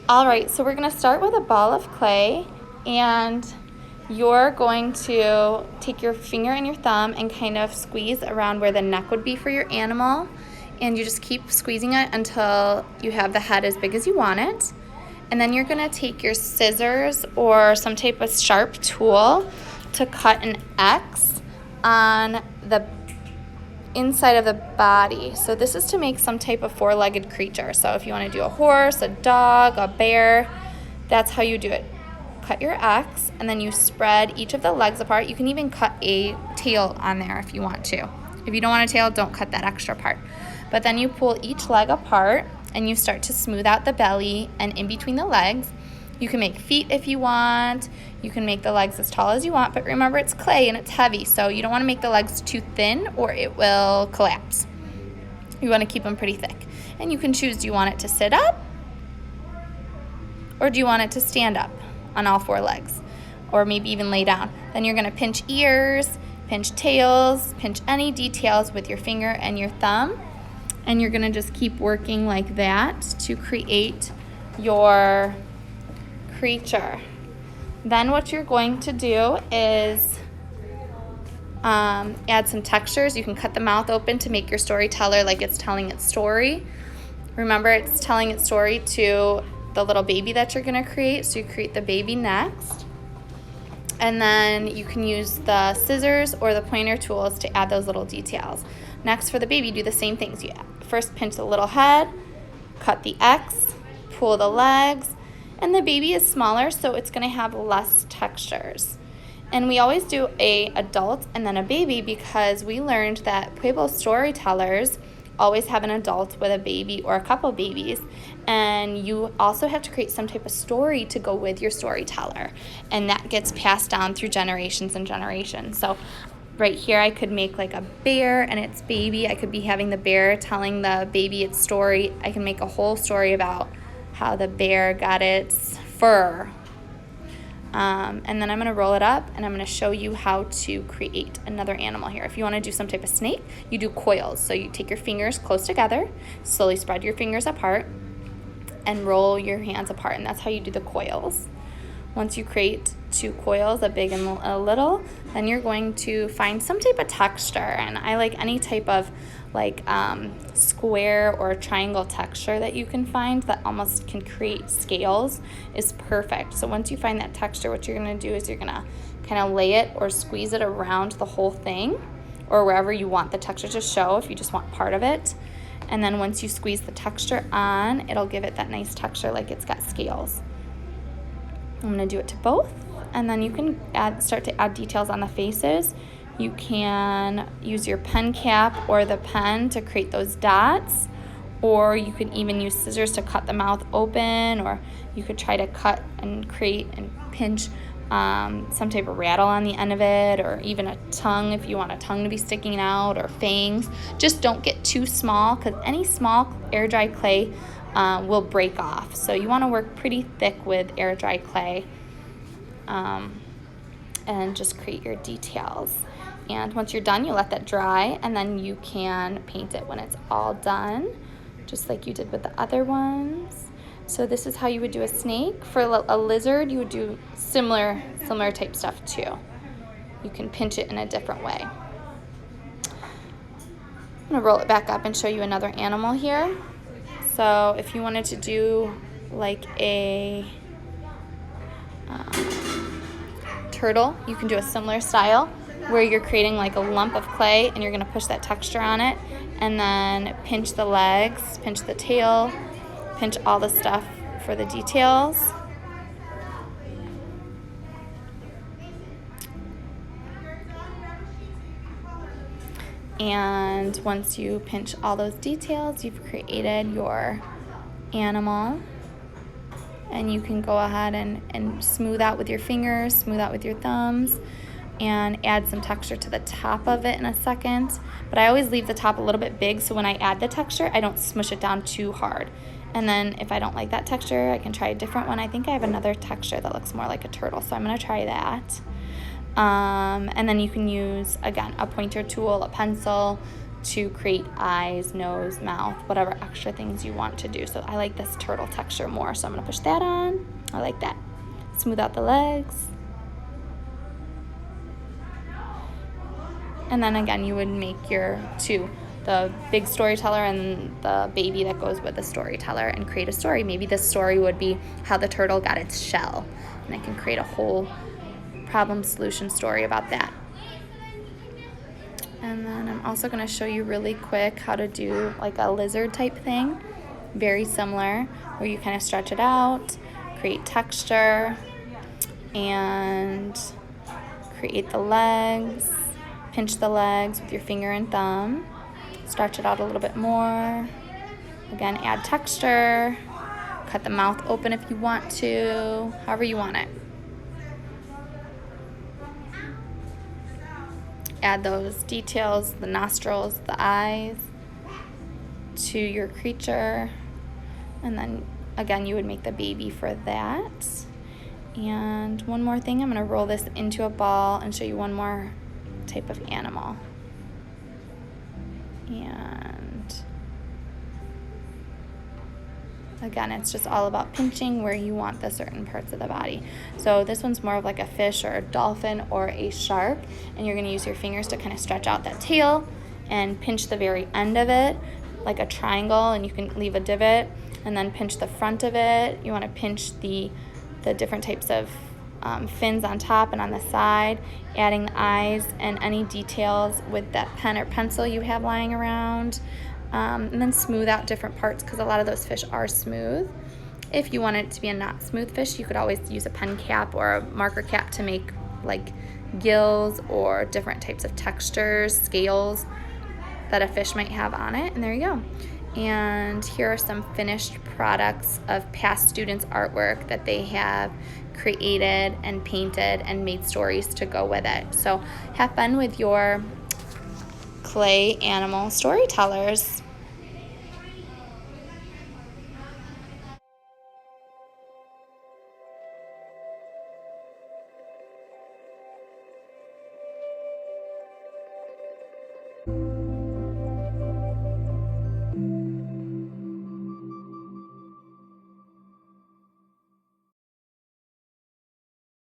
All right, so we're gonna start with a ball of clay, and you're going to take your finger and your thumb and kind of squeeze around where the neck would be for your animal, and you just keep squeezing it until you have the head as big as you want it. And then you're gonna take your scissors or some type of sharp tool to cut an X on the inside of the body. So this is to make some type of four-legged creature. So if you want to do a horse, a dog, a bear, that's how you do it. Cut your X, and then you spread each of the legs apart. You can even cut a tail on there if you want to. If you don't want a tail, don't cut that extra part. But then you pull each leg apart, and you start to smooth out the belly and in between the legs. You can make feet if you want. You can make the legs as tall as you want, but remember it's clay and it's heavy, so you don't want to make the legs too thin or it will collapse. You want to keep them pretty thick. And you can choose, do you want it to sit up or do you want it to stand up on all four legs, or maybe even lay down? Then you're going to pinch ears, pinch tails, pinch any details with your finger and your thumb, and you're going to just keep working like that to create your creature. Then what you're going to do is add some textures. You can cut the mouth open to make your storyteller like it's telling its story. Remember, it's telling its story to the little baby that you're going to create, so you create the baby next. And then you can use the scissors or the pointer tools to add those little details. Next, for the baby, do the same things. You first pinch the little head, cut the X, pull the legs, and the baby is smaller, so it's going to have less textures. And we always do a adult and then a baby because we learned that Pueblo storytellers always have an adult with a baby or a couple babies, and you also have to create some type of story to go with your storyteller, and that gets passed down through generations and generations. So right here I could make like a bear and its baby. I could be having the bear telling the baby its story. I can make a whole story about how the bear got its fur. And then I'm going to roll it up, and I'm going to show you how to create another animal here. If you want to do some type of snake, you do coils. So you take your fingers close together, slowly spread your fingers apart, and roll your hands apart, and that's how you do the coils. Once you create two coils, a big and a little, then you're going to find some type of texture, and I like any type of square or triangle texture that you can find that almost can create scales is perfect. So once you find that texture, what you're going to do is you're going to kind of lay it or squeeze it around the whole thing, or wherever you want the texture to show if you just want part of it. And then once you squeeze the texture on, it'll give it that nice texture like it's got scales. I'm going to do it to both, and then you can start to add details on the faces. You can use your pen cap or the pen to create those dots, or you could even use scissors to cut the mouth open, or you could try to cut and create and pinch some type of rattle on the end of it, or even a tongue if you want a tongue to be sticking out, or fangs. Just don't get too small, because any small air dry clay will break off. So you want to work pretty thick with air dry clay, and just create your details. And once you're done, you let that dry, and then you can paint it when it's all done, just like you did with the other ones. So this is how you would do a snake. For a lizard, you would do similar type stuff too. You can pinch it in a different way. I'm gonna roll it back up and show you another animal here. So if you wanted to do like a turtle, you can do a similar style where you're creating like a lump of clay, and you're going to push that texture on it, and then pinch the legs, pinch the tail, pinch all the stuff for the details. And once you pinch all those details, you've created your animal. And you can go ahead and smooth out with your fingers, smooth out with your thumbs, and add some texture to the top of it in a second. But I always leave the top a little bit big, so when I add the texture, I don't smush it down too hard. And then if I don't like that texture, I can try a different one. I think I have another texture that looks more like a turtle, so I'm going to try that. And then you can use, again, a pointer tool, a pencil, to create eyes, nose, mouth, whatever extra things you want to do. So I like this turtle texture more, so I'm going to push that on. I like that. Smooth out the legs. And then again, you would make your two, the big storyteller and the baby that goes with the storyteller, and create a story. Maybe this story would be how the turtle got its shell, and I can create a whole problem solution story about that. And then I'm also going to show you really quick how to do like a lizard type thing, very similar, where you kind of stretch it out, create texture, and create the legs. Pinch the legs with your finger and thumb. Stretch it out a little bit more. Again, add texture. Cut the mouth open if you want to, however you want it. Add those details, the nostrils, the eyes, to your creature. And then, again, you would make the baby for that. And one more thing, I'm going to roll this into a ball and show you one more type of animal. And again, it's just all about pinching where you want the certain parts of the body. So this one's more of like a fish or a dolphin or a shark, and you're going to use your fingers to kind of stretch out that tail and pinch the very end of it like a triangle, and you can leave a divot and then pinch the front of it. You want to pinch the different types of fins on top and on the side, adding the eyes and any details with that pen or pencil you have lying around, and then smooth out different parts, because a lot of those fish are smooth. If you want it to be a not smooth fish, you could always use a pen cap or a marker cap to make like gills or different types of textures, scales that a fish might have on it, and there you go. And here are some finished products of past students' artwork that they have created and painted and made stories to go with it. So have fun with your Clay Animal Storytellers.